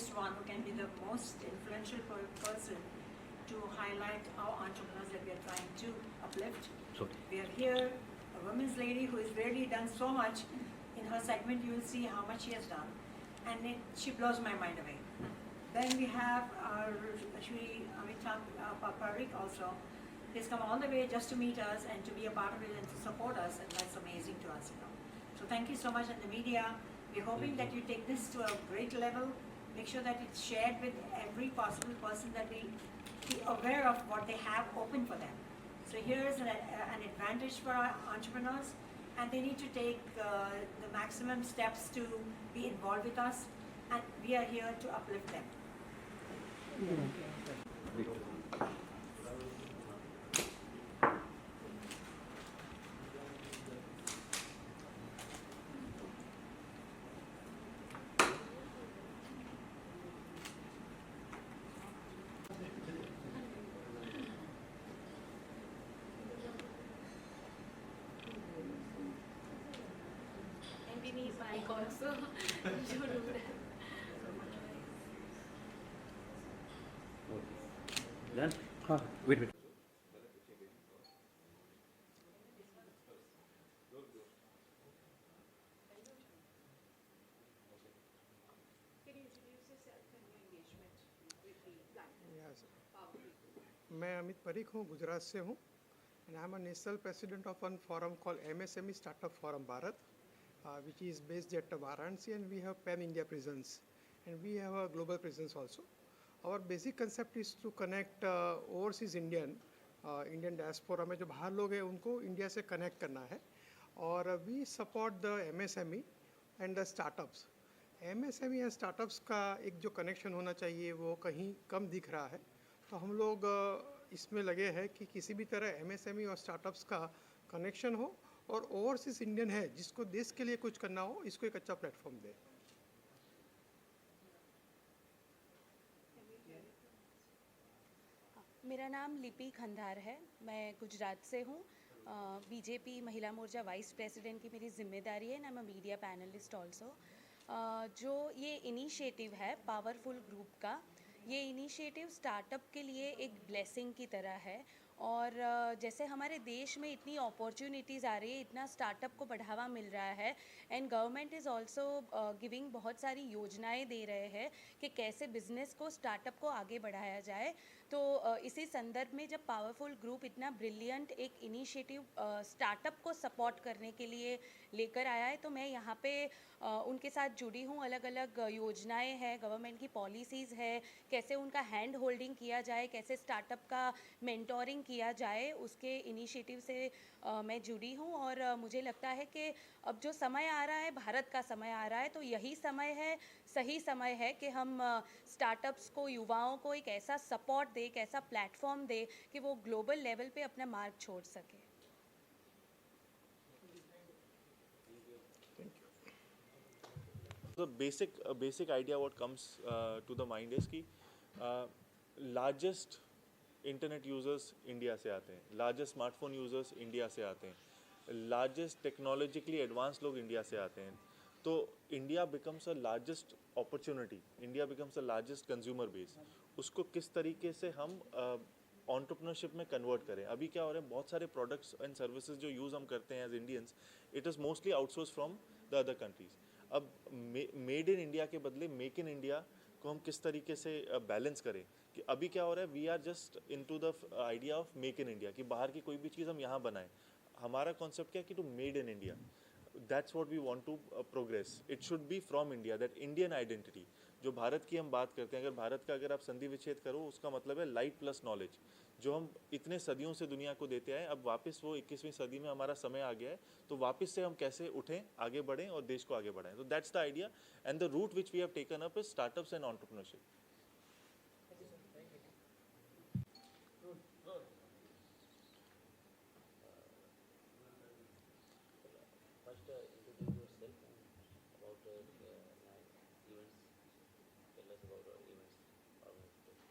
highest one, who can be the most influential person to highlight our entrepreneurs that we are trying to uplift. Sorry. We are here, a women's lady who has really done so much. In her segment, you will see how much she has done, and she blows my mind away. Then we have Shri Amitabh Paparik also. He's come all the way just to meet us and to be a part of it and to support us, and that's amazing to us, So thank you so much, and the media. We're hoping that you take this to a great level. Make sure that it's shared with every possible person, that we be aware of what they have open for them. So here's an advantage for our entrepreneurs, and they need to take the maximum steps to be involved with us, and we are here to uplift them. And we need mic also. Done? Wait. मैं अमित परीख हूँ, गुजरात से हूँ, and I'm a national president of one forum called MSME Startup Forum Bharat, which is based at Varanasi, and we have pan-India presence, and we have a global presence also. Our basic concept is to connect overseas Indian diaspora में जो बाहर लोग हैं उनको India से connect करना है, और we support the MSME and the startups. MSME and startups का एक जो कनेक्शन होना चाहिए वो कहीं कम दिख रहा है, तो हम लोग इसमें लगे हैं कि किसी भी तरह MSME और स्टार्टअप्स का कनेक्शन हो, और ओवरसीज इंडियन है जिसको देश के लिए कुछ करना हो, इसको एक अच्छा प्लेटफॉर्म दे. मेरा नाम लिपि खंडार है, मैं गुजरात से हूँ. बीजेपी महिला मोर्चा वाइस प्रेसिडेंट की मेरी जिम्मेदारी है, and I am a media panelist also. जो ये इनिशिएटिव है पावरफुल ग्रुप का, ये इनिशिएटिव स्टार्टअप के लिए एक ब्लेसिंग की तरह है, और जैसे हमारे देश में इतनी अपॉर्चुनिटीज़ आ रही है, इतना स्टार्टअप को बढ़ावा मिल रहा है, and government is also giving बहुत सारी योजनाएं दे रहे हैं कि कैसे बिज़नेस को स्टार्टअप को आगे बढ़ाया जाए. तो इसी संदर्भ में जब पावरफुल ग्रुप इतना ब्रिलियंट एक इनिशिएटिव स्टार्टअप को सपोर्ट करने के लिए लेकर आया है, तो मैं यहाँ पे उनके साथ जुड़ी हूँ. अलग अलग योजनाएं हैं, गवर्नमेंट की पॉलिसीज़ है, कैसे उनका हैंड होल्डिंग किया जाए, कैसे स्टार्टअप का मेंटोरिंग किया जाए, उसके इनिशिएटिव से मैं जुड़ी हूँ. और मुझे लगता है कि अब जो समय आ रहा है, भारत का समय आ रहा है, तो यही समय है, सही समय है कि हम स्टार्टअप्स को, युवाओं को एक ऐसा सपोर्ट दे, एक ऐसा प्लेटफॉर्म दे कि वो ग्लोबल लेवल पे अपना मार्क छोड़ सके. The basic idea what comes to the mind is कि largest इंटरनेट यूज़र्स इंडिया से आते हैं, लार्जेस्ट स्मार्टफोन यूज़र्स इंडिया से आते हैं, लार्जेस्ट टेक्नोलॉजिकली एडवांस लोग इंडिया से आते हैं. तो India becomes a largest opportunity, India becomes a largest consumer base. उसको किस तरीके से हम एंटरप्रेन्योरशिप में कन्वर्ट करें. अभी क्या हो रहा है, बहुत सारे प्रोडक्ट्स एंड सर्विसेज जो यूज़ हम करते हैं as Indians, it is mostly outsource from the other countries. अब मेड इन इंडिया के बदले मेक इन इंडिया को हम किस तरीके से बैलेंस करें. कि अभी क्या हो रहा है, we are just into the idea of make in India, कि बाहर की कोई भी चीज़ हम यहाँ बनाएं. हमारा कॉन्सेप्ट क्या है कि to made in India, that's what we want to progress. It should be from India, that Indian identity. जो भारत की हम बात करते हैं, अगर भारत का अगर आप संधि विच्छेद करो, उसका मतलब है लाइट प्लस नॉलेज, जो हम इतने सदियों से दुनिया को देते आए. अब वापस वो 21वीं सदी में हमारा समय आ गया है, तो वापस से हम कैसे उठें, आगे बढ़ें और देश को आगे बढ़ाएं. तो that's the idea and the route which we have taken up is startups and entrepreneurship.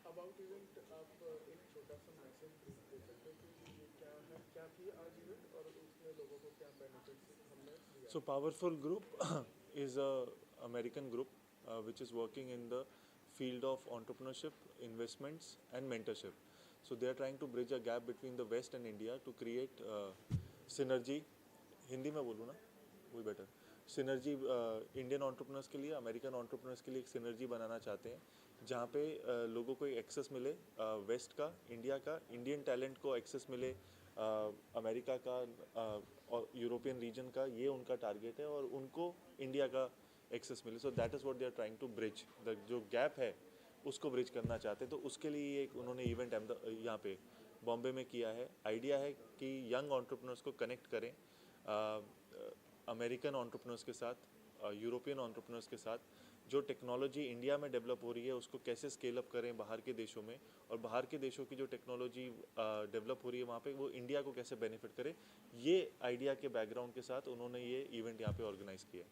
About event आप एक छोटा सा मैसेज दे सकते हैं कि ये क्या है, क्या थी आज इवेंट, और उसमें लोगों को क्या बेनिफिट्स हमने दिया. So Powerful Group is a American group which is working in the field of entrepreneurship, investments, and mentorship. So they are trying to bridge a gap between the West and India to create synergy. Hindi में बोलूँ ना, वही better. Synergy Indian entrepreneurs के लिए, American entrepreneurs के लिए एक synergy बनाना चाहते हैं जहाँ पे लोगों को एक्सेस मिले वेस्ट का, इंडिया का, इंडियन टैलेंट को एक्सेस मिले अमेरिका का और यूरोपियन रीजन का. ये उनका टारगेट है और उनको इंडिया का एक्सेस मिले. So that is what they are trying to bridge. The जो गैप है उसको ब्रिज करना चाहते हैं. तो उसके लिए एक उन्होंने इवेंट यहाँ पे बॉम्बे में किया है. आइडिया है कि यंग एंटरप्रेन्योर्स को कनेक्ट करें अमेरिकन एंटरप्रेन्योर्स के साथ, यूरोपियन एंटरप्रेन्योर्स के साथ. जो टेक्नोलॉजी इंडिया में डेवलप हो रही है उसको कैसे स्केल अप करें बाहर के देशों में, और बाहर के देशों की जो टेक्नोलॉजी डेवलप हो रही है वहाँ पे वो इंडिया को कैसे बेनिफिट करे. ये आइडिया के बैकग्राउंड के साथ उन्होंने ये इवेंट यहाँ पे ऑर्गेनाइज किया है.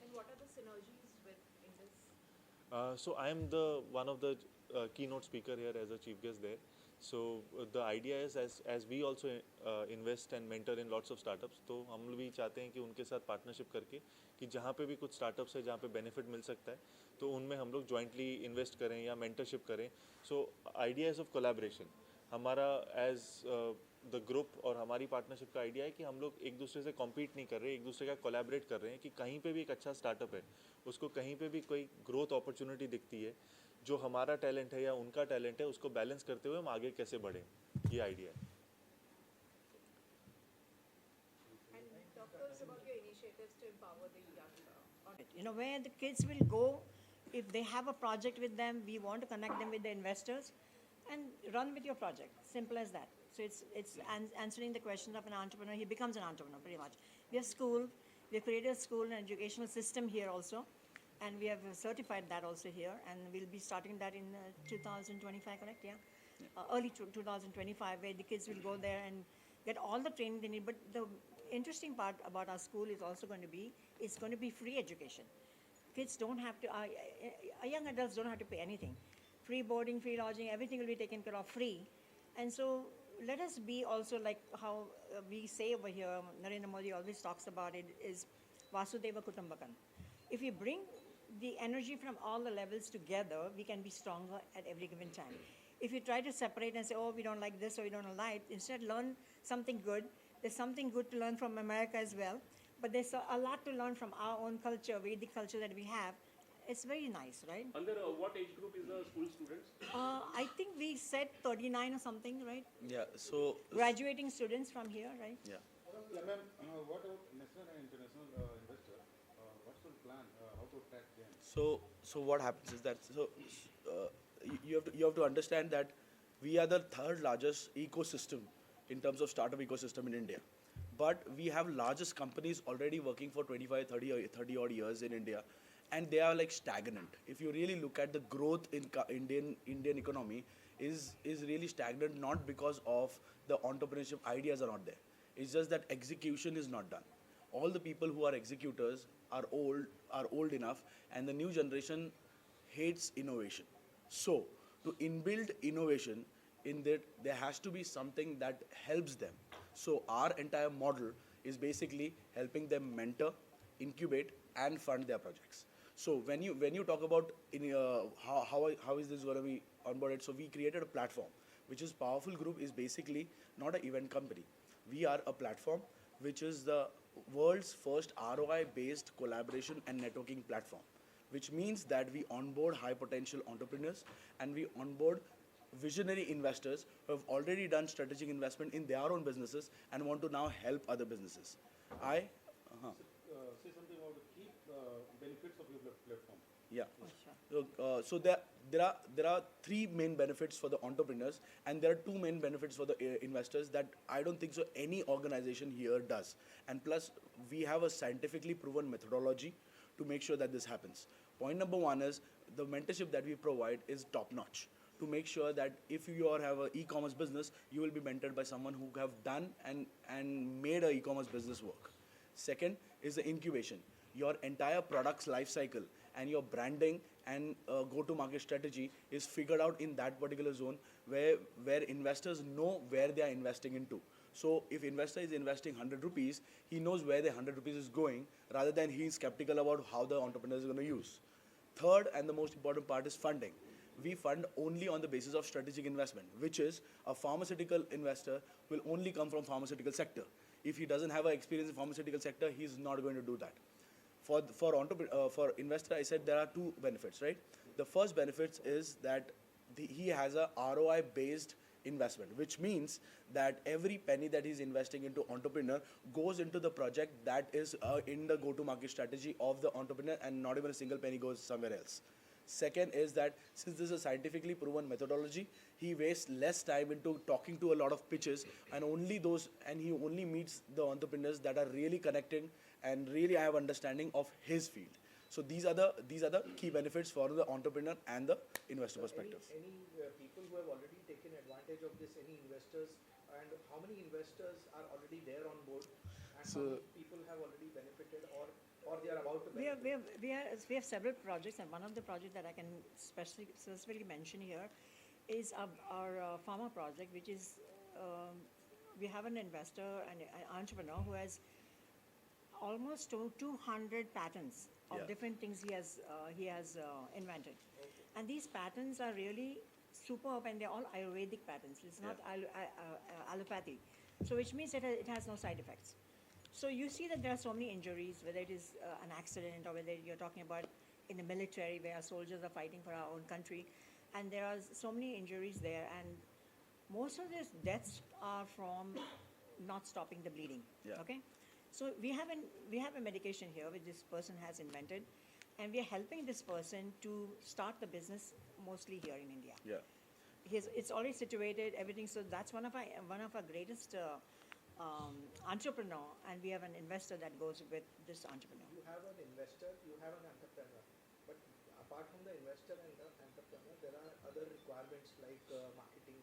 And what are the synergies in this? So I am the one of the keynote speaker here as a chief guest there. So the idea is as we also invest and mentor in lots of startups, तो हम भी चाहते हैं कि उनके साथ partnership करके कि जहाँ पे भी कुछ स्टार्टअप्स है जहाँ पे बेनिफिट मिल सकता है तो उनमें हम लोग जॉइंटली इन्वेस्ट करें या मेंटरशिप करें. So idea is of collaboration. हमारा एज द ग्रुप और हमारी पार्टनरशिप का आइडिया है कि हम लोग एक दूसरे से कॉम्पीट नहीं कर रहे, एक दूसरे का कोलैबोरेट कर रहे हैं कि कहीं पे भी एक अच्छा स्टार्टअप है उसको कहीं पे भी कोई ग्रोथ अपॉर्चुनिटी दिखती है, जो हमारा टैलेंट है या उनका टैलेंट है उसको बैलेंस करते हुए हम आगे कैसे बढ़ें, ये आइडिया है. And talk to us about your initiatives to empower the young. You know, where the kids will go, if they have a project with them, we want to connect them with the investors and run with your project. Simple as that. So it's answering the questions of an entrepreneur. He becomes an entrepreneur pretty much. We have school, we have created a school and educational system here also, and we have certified that also here, and we'll be starting that in 2025, correct? Yeah. Early 2025, where the kids will go there and get all the training they need. But the interesting part about our school is also going to be, it's going to be free education. Kids don't have to, young adults don't have to pay anything. Free boarding, free lodging, everything will be taken care of free. And so let us be also like how we say over here, Narendra Modi always talks about it, is Vasudeva Kutumbakam. If we bring the energy from all the levels together, we can be stronger at every given time. If you try to separate and say, oh, we don't like this or we don't like, instead learn something good. There's something good to learn from America as well, but there's a lot to learn from our own culture, Vedic culture that we have. It's very nice, right? Under what age group is the school students? I think we said 39 or something, right? Yeah, so Graduating students from here, right? yeah. Yeah, ma'am, what about national and international investor? What's the plan? How to track them? So what happens is that you have to understand that we are the third largest ecosystem in terms of startup ecosystem in India, but we have largest companies already working for 25, 30 odd years in India, and they are like stagnant. If you really look at the growth in Indian economy is really stagnant, not because of the entrepreneurship ideas are not there. It's just that execution is not done. All the people who are executors are old enough, and the new generation hates innovation. So to inbuild innovation in that, there has to be something that helps them. So our entire model is basically helping them mentor, incubate, and fund their projects. So when you talk about how is this going to be onboarded, so we created a platform, which is Powerful Group is basically not an event company. We are a platform which is the world's first ROI-based collaboration and networking platform, which means that we onboard high potential entrepreneurs and we onboard visionary investors who have already done strategic investment in their own businesses and want to now help other businesses. Say something about the key benefits of your platform. Yeah. Oh, sure. So there are three main benefits for the entrepreneurs, and there are two main benefits for the investors that I don't think so any organization here does. And plus, we have a scientifically proven methodology to make sure that this happens. Point number one is the mentorship that we provide is top notch. To make sure that if you have an e-commerce business, you will be mentored by someone who have done and made an e-commerce business work. Second is the incubation. Your entire product's life cycle and your branding and go-to-market strategy is figured out in that particular zone where investors know where they are investing into. So if investor is investing 100 rupees, he knows where the 100 rupees is going rather than he is skeptical about how the entrepreneur is going to use. Third and the most important part is funding. We fund only on the basis of strategic investment, which is a pharmaceutical investor will only come from pharmaceutical sector. If he doesn't have an experience in pharmaceutical sector, he's not going to do that. For investor, I said there are two benefits, right? The first benefits is that he has a ROI based investment, which means that every penny that he's investing into entrepreneur goes into the project that is in the go-to-market strategy of the entrepreneur, and not even a single penny goes somewhere else. Second is that since this is a scientifically proven methodology, he wastes less time into talking to a lot of pitches, and he only meets the entrepreneurs that are really connecting and really have understanding of his field. So these are the key benefits for the entrepreneur and the investor perspective. Any people who have already taken advantage of this, any investors, and how many investors are already there on board, and how many people have already benefited or they are about to benefit? We have several projects, and one of the projects that I can specifically mention here is our pharma project, which is we have an investor and an entrepreneur who has almost 200 patents of Yeah. different things he has invented, and these patents are really superb, and they're all Ayurvedic patents. It's not allopathy, so which means that it has no side effects. So you see that there are so many injuries, whether it is an accident or whether you're talking about in the military where our soldiers are fighting for our own country, and there are so many injuries there, and most of these deaths are from not stopping the bleeding. Yeah. Okay, so we have a medication here which this person has invented, and we are helping this person to start the business mostly here in India. Yeah. It's already situated, everything. So that's one of our greatest entrepreneur, and we have an investor that goes with this entrepreneur. You have an investor, you have an entrepreneur, but apart from the investor and the entrepreneur, there are other requirements like marketing.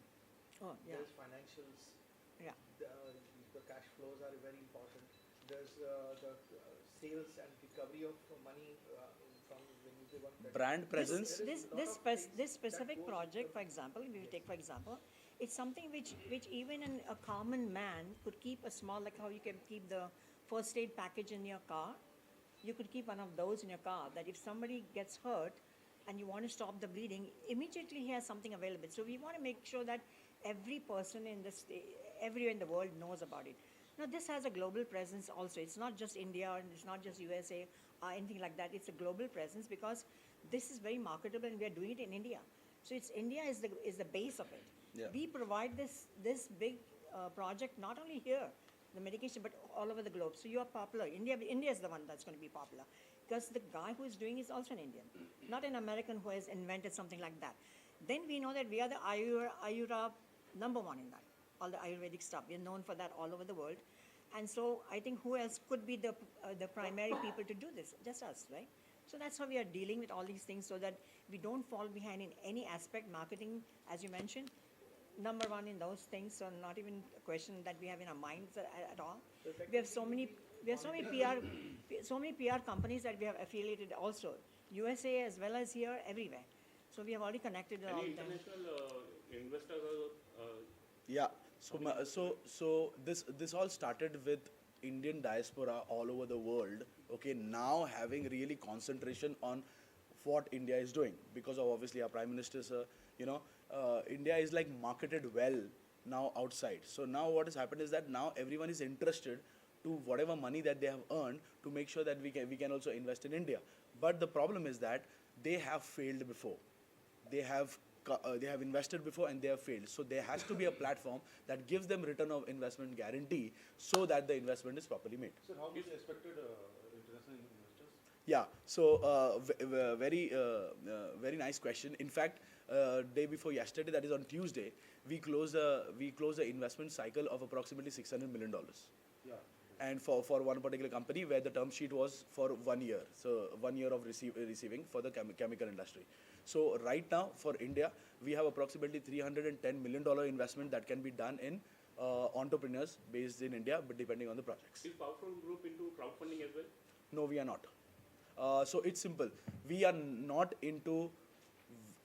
Oh, yeah, There's financials. yeah. The cash flows are very important. There's the sales and recovery of money from when you give one credit. Brand presence. This specific project, for example, if we take for example, it's something which even a common man could keep a small, like how you can keep the first aid package in your car. You could keep one of those in your car, that if somebody gets hurt and you want to stop the bleeding, immediately he has something available. So we want to make sure that every person everywhere in the world knows about it. Now this has a global presence also. It's not just India and it's not just USA or anything like that. It's a global presence because this is very marketable and we are doing it in India. So India is the base of it. Yeah. We provide this big project not only here, the medication, but all over the globe. So you are popular. India is the one that's going to be popular because the guy who is doing is also an Indian, not an American who has invented something like that. Then we know that we are the Ayurveda number one in that, all the Ayurvedic stuff. We are known for that all over the world. And so I think who else could be the primary people to do this? Just us, right? So that's how we are dealing with all these things so that we don't fall behind in any aspect. Marketing, as you mentioned, number one in those things, so not even a question that we have in our minds at all. We have so many PR companies that we have affiliated also, USA as well as here, everywhere. So we have already connected with all Any of them. international investors Yeah. So this all started with Indian diaspora all over the world. Okay, now having really concentration on what India is doing because of obviously our Prime Minister's, India is like marketed well now outside. So now what has happened is that now everyone is interested to whatever money that they have earned to make sure that we can also invest in India. But the problem is that they have failed before. They have invested before and they have failed. So there has to be a platform that gives them return of investment guarantee so that the investment is properly made. Sir, how much expected international investors? Yeah, so very nice question. In fact, day before yesterday, that is on Tuesday, we closed the investment cycle of approximately $600 million. Yeah. And for one particular company where the term sheet was for 1 year, so 1 year of receiving for the chemical industry. So right now for India, we have approximately $310 million investment that can be done in entrepreneurs based in India, but depending on the projects. is Powerful Group into crowdfunding as well? No, we are not. So it's simple. We are not into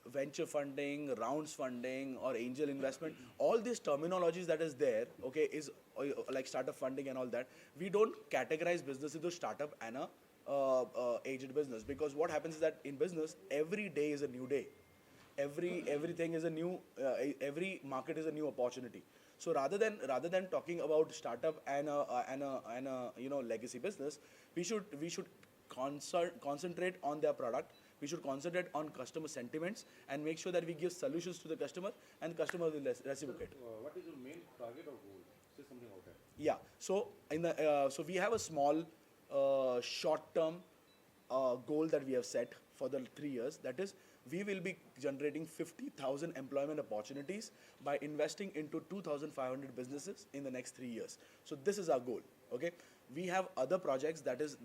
venture funding, rounds funding, or angel investment. All these terminologies that is there, okay, is like startup funding and all that. We don't categorize business into startup and a aged business, because what happens is that in business every day is a new day. Everything is a new every market is a new opportunity. So rather than talking about startup and a legacy business, we should concentrate on their product. We should concentrate on customer sentiments and make sure that we give solutions to the customer, and the customer will reciprocate. What is your main target or goal? Say something about that. Yeah. So so we have a small short-term goal that we have set for the 3 years. That is, we will be generating 50,000 employment opportunities by investing into 2,500 businesses in the next 3 years. So this is our goal. Okay. We have other projects, that is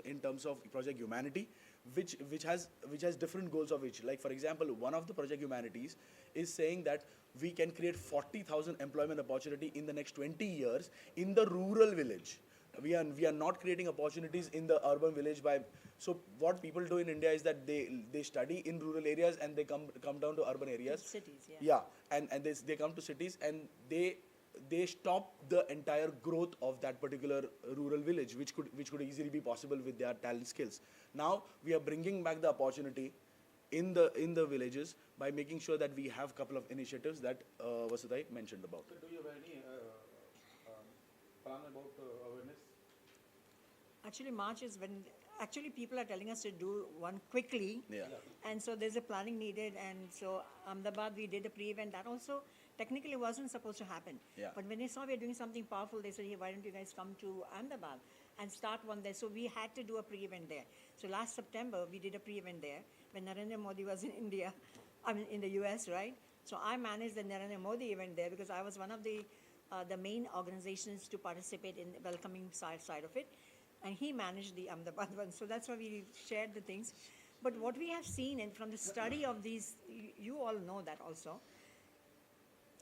in terms of Project Humanity, which has different goals of each. Like for example, one of the Project Humanities is saying that we can create 40,000 employment opportunity in the next 20 years in the rural village. We are not creating opportunities in the urban village by. So what people do in India is that they study in rural areas and they come down to urban areas. Cities, yeah. Yeah, and they come to cities and they stop the entire growth of that particular rural village, which could easily be possible with their talent skills. Now we are bringing back the opportunity in the villages by making sure that we have a couple of initiatives that Vasudhai mentioned about. So do you have any plan about awareness? Actually, March is when people are telling us to do one quickly. Yeah. And so there's a planning needed. And so Ahmedabad, we did a pre-event. That also technically wasn't supposed to happen. Yeah. But when they saw we were doing something powerful, they said, hey, why don't you guys come to Ahmedabad and start one there? So we had to do a pre-event there. So last September, we did a pre-event there when Narendra Modi was in India, in the US, right? So I managed the Narendra Modi event there because I was one of the main organizations to participate in the welcoming side of it. And he managed the Ahmedabad one. So that's why we shared the things. But what we have seen, and from the study of these, you all know that also,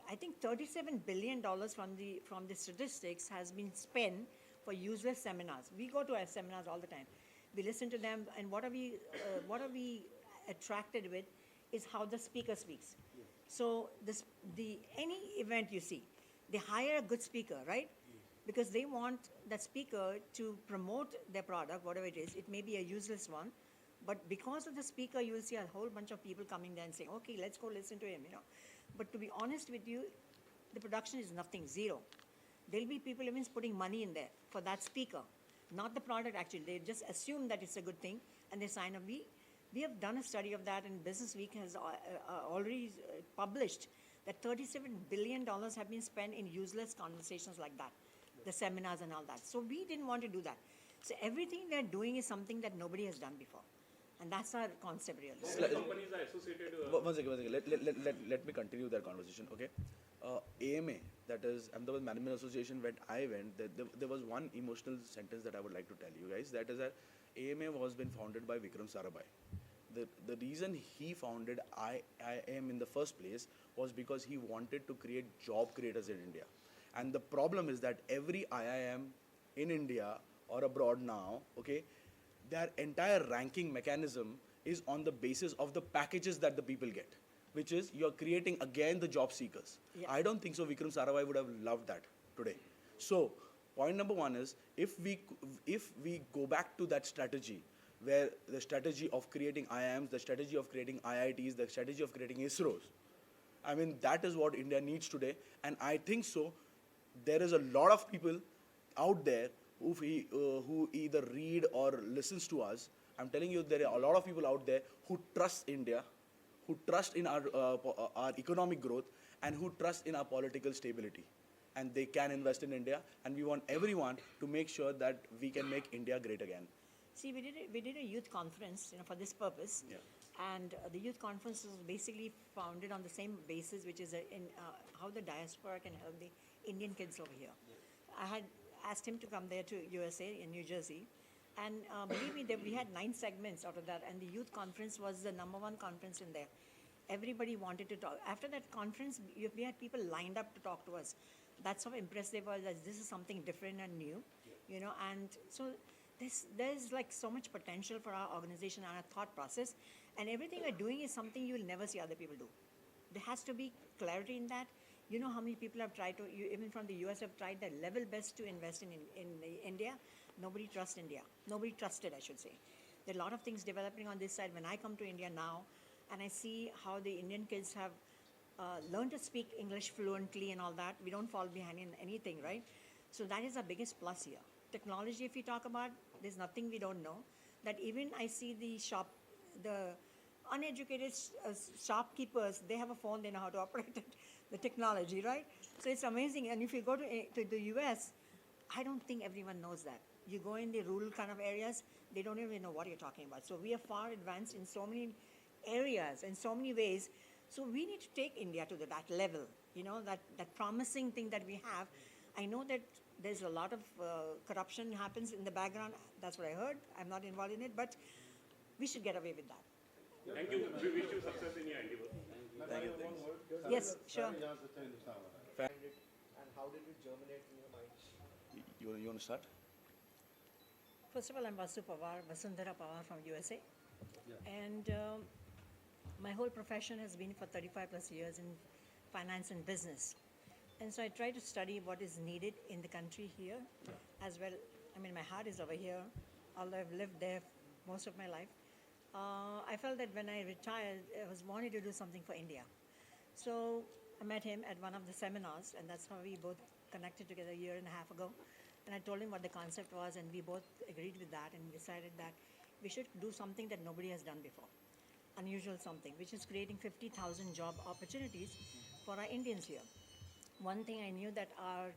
I think $37 billion from the statistics has been spent for useless seminars. We go to our seminars all the time. We listen to them, and what are we attracted with is how the speaker speaks. So any event you see, they hire a good speaker, right? Because they want that speaker to promote their product, whatever it is. It may be a useless one, but because of the speaker, you will see a whole bunch of people coming there and saying, okay, let's go listen to him, But to be honest with you, the production is nothing, zero. There'll be people even putting money in there for that speaker, not the product actually. They just assume that it's a good thing and they sign up. We have done a study of that, and Business Week has already published that $37 billion have been spent in useless conversations like that, the seminars and all that. So we didn't want to do that. So everything we're doing is something that nobody has done before. And that's our concept really. How many companies are associated? One second. Let me continue that conversation, okay? AMA, that is Ahmedabad Management Association, when I went, there was one emotional sentence that I would like to tell you guys. That is that AMA was been founded by Vikram Sarabhai. The reason he founded IIM in the first place was because he wanted to create job creators in India. And the problem is that every IIM in India or abroad now, okay, their entire ranking mechanism is on the basis of the packages that the people get, which is you're creating again the job seekers. Yeah. I don't think so Vikram Sarabhai would have loved that today. So point number one is, if we go back to that strategy, where the strategy of creating IIMs, the strategy of creating IITs, the strategy of creating ISROs, I mean, that is what India needs today. And I think so there is a lot of people out there who either read or listens to us. I'm telling you, there are a lot of people out there who trust India, who trust in our economic growth, and who trust in our political stability. And they can invest in India, and we want everyone to make sure that we can make India great again. See, we did a youth conference, for this purpose. Yeah. And the youth conference was basically founded on the same basis, which is how the diaspora can help the Indian kids over here. I had asked him to come there to USA in New Jersey. And believe me, we had 9 segments out of that. And the youth conference was the #1 conference in there. Everybody wanted to talk. After that conference, we had people lined up to talk to us. That's how impressed they were that this is something different and new, And so there's like so much potential for our organization and our thought process. And everything we're doing is something you will never see other people do. There has to be clarity in that. You know how many people have tried to, even from the US, have tried their level best to invest in India. Nobody trusts India. Nobody trusted, I should say. There are a lot of things developing on this side. When I come to India now and I see how the Indian kids have learned to speak English fluently and all that, we don't fall behind in anything, right? So that is our biggest plus here. Technology, if we talk about, there's nothing we don't know. That even I see the uneducated shopkeepers, they have a phone, they know how to operate it, the technology, right? So it's amazing. And if you go to the US, I don't think everyone knows that. You go in the rural kind of areas, they don't even know what you're talking about. So we are far advanced in so many areas, in so many ways. So we need to take India to that level, that promising thing that we have. I know that there's a lot of corruption happens in the background. That's what I heard. I'm not involved in it, but we should get away with that. Thank you. We wish you success in your endeavor. One word. Yes, sure. And how did it germinate in your mind? You want to start? First of all, I'm Vasu Pawar, Vasundhara Pawar from USA. And my whole profession has been for 35 plus years in finance and business. And so I try to study what is needed in the country here as well. I mean, my heart is over here, although I've lived there most of my life. I felt that when I retired, I was wanting to do something for India. So I met him at one of the seminars, and that's how we both connected together a year and a half ago. And I told him what the concept was, and we both agreed with that and decided that we should do something that nobody has done before. Unusual something, which is creating 50,000 job opportunities for our Indians here. One thing I knew that our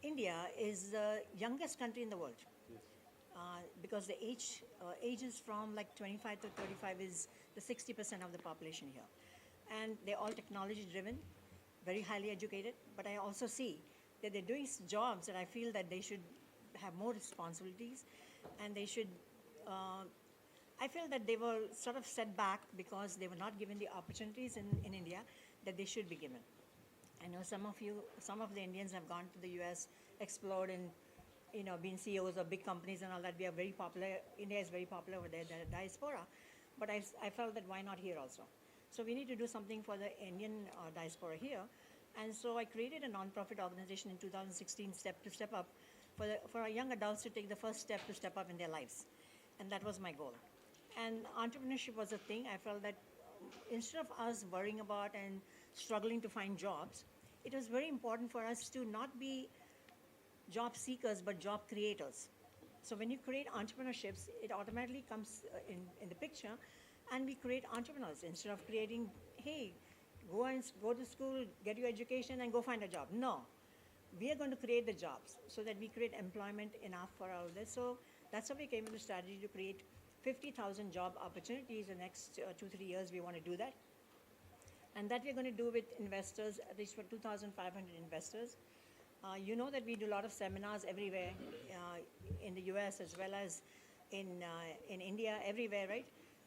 India is the youngest country in the world. Because the ages from like 25 to 35 is the 60% of the population here. And they're all technology driven, very highly educated, but I also see that they're doing jobs that I feel that they should have more responsibilities, and they should, I feel that they were sort of set back because they were not given the opportunities in India that they should be given. I know some of the Indians have gone to the US, explored and been CEOs of big companies and all that. We are very popular. India is very popular over there, the diaspora. But I felt that why not here also? So we need to do something for the Indian diaspora here. And so I created a non-profit organization in 2016, Step to Step Up, for our young adults to take the first step to step up in their lives. And that was my goal. And entrepreneurship was a thing. I felt that instead of us worrying about and struggling to find jobs, it was very important for us to not be job seekers, but job creators. So when you create entrepreneurships, it automatically comes in the picture, and we create entrepreneurs instead of creating, hey, go to school, get your education, and go find a job. No, we are going to create the jobs so that we create employment enough for all this. So that's how we came with the strategy to create 50,000 job opportunities in the next 2-3 years. We want to do that. And that we're going to do with investors, at least for 2,500 investors. You know that we do a lot of seminars everywhere, in the US as well as in India, everywhere, right?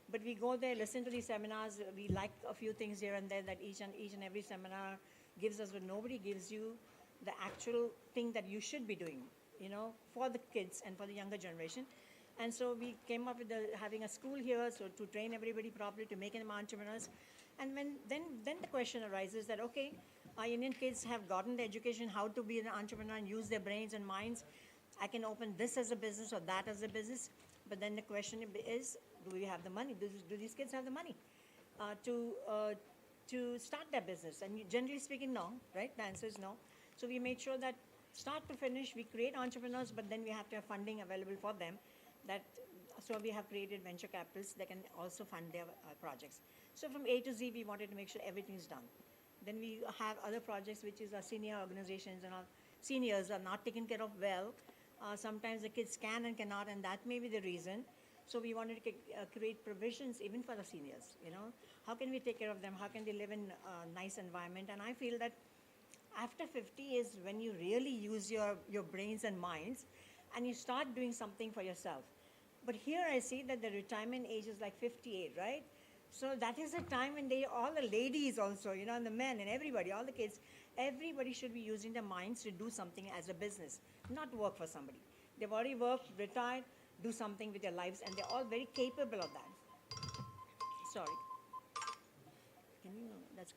But we go there, listen to these seminars. We like a few things here and there that each and every seminar gives us, but nobody gives you the actual thing that you should be doing, for the kids and for the younger generation. And so we came up with having a school here, so to train everybody properly, to make them entrepreneurs. And then the question arises that, okay, our Indian kids have gotten the education how to be an entrepreneur and use their brains and minds. I can open this as a business or that as a business. But then the question is, do we have the money? Do these kids have the money to start their business? And generally speaking, no, right? The answer is no. So we made sure that start to finish, we create entrepreneurs, but then we have to have funding available for them. So we have created venture capitalists that can also fund their projects. So from A to Z, we wanted to make sure everything is done. Then we have other projects, which is our senior organizations, and our seniors are not taken care of well. Sometimes the kids can and cannot, and that may be the reason. So we wanted to create provisions even for the seniors, How can we take care of them? How can they live in a nice environment? And I feel that after 50 is when you really use your brains and minds, and you start doing something for yourself. But here I see that the retirement age is like 58, right? So that is the time when all the ladies also, and the men and everybody, all the kids, everybody should be using their minds to do something as a business, not work for somebody. They've already worked, retired, do something with their lives, and they're all very capable of that. Sorry. Can you, that's